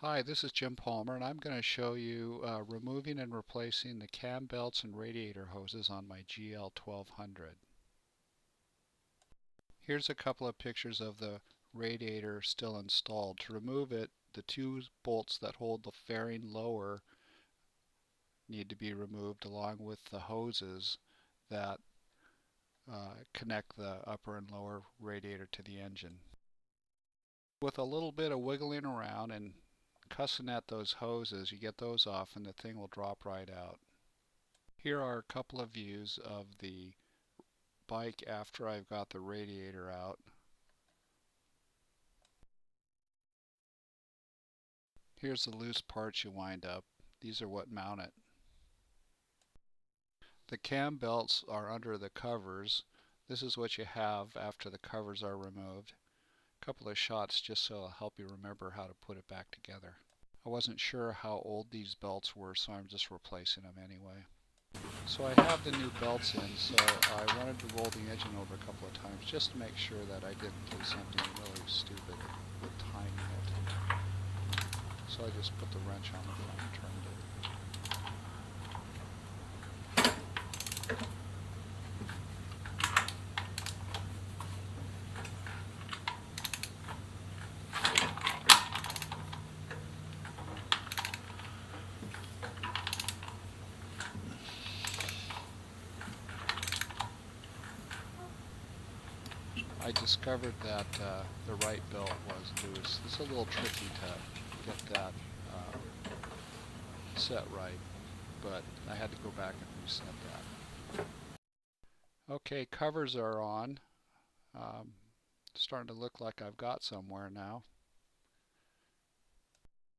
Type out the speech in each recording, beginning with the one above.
Hi, this is Jim Palmer, and I'm going to show you removing and replacing the cam belts and radiator hoses on my GL 1200. Here's a couple of pictures of the radiator still installed. To remove it, the two bolts that hold the fairing lower need to be removed, along with the hoses that connect the upper and lower radiator to the engine. With a little bit of wiggling around and cussing at those hoses, you get those off and the thing will drop right out. Here are a couple of views of the bike after I've got the radiator out. Here's the loose parts you wind up. These are what mount it. The cam belts are under the covers. This is what you have after the covers are removed. A couple of shots just so it'll help you remember how to put it back together. I wasn't sure how old these belts were, so I'm just replacing them anyway. So I have the new belts in, so I wanted to roll the engine over a couple of times just to make sure that I didn't do something really stupid with timing it. So I just put the wrench on the front and turned it. I discovered that the right belt was loose. It's a little tricky to get that set right, but I had to go back and reset that. Okay, covers are on. Starting to look like I've got somewhere now.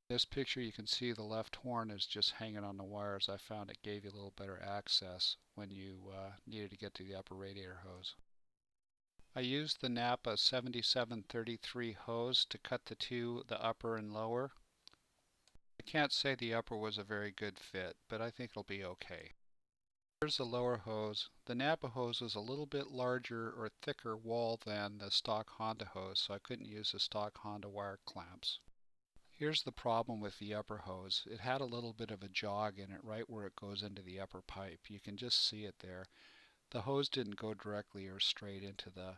This picture you can see the left horn is just hanging on the wires. I found it gave you a little better access when you needed to get to the upper radiator hose. I used the Napa 7733 hose to cut the upper and lower. I can't say the upper was a very good fit, but I think it'll be okay. Here's the lower hose. The Napa hose is a little bit larger or thicker wall than the stock Honda hose, so I couldn't use the stock Honda wire clamps. Here's the problem with the upper hose. It had a little bit of a jog in it right where it goes into the upper pipe. You can just see it there. The hose didn't go directly or straight into the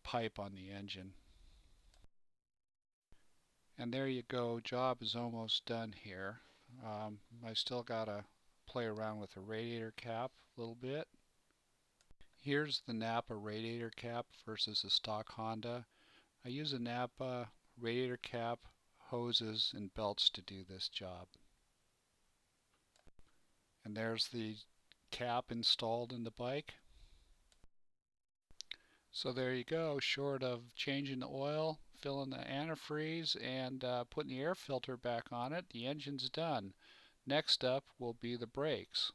pipe on the engine. And there you go. Job is almost done here. I still got to play around with the radiator cap a little bit. Here's the Napa radiator cap versus the stock Honda. I use a Napa radiator cap, hoses, and belts to do this job. And there's the cap installed in the bike. So there you go, short of changing the oil, filling the antifreeze, and putting the air filter back on it, the engine's done. Next up will be the brakes.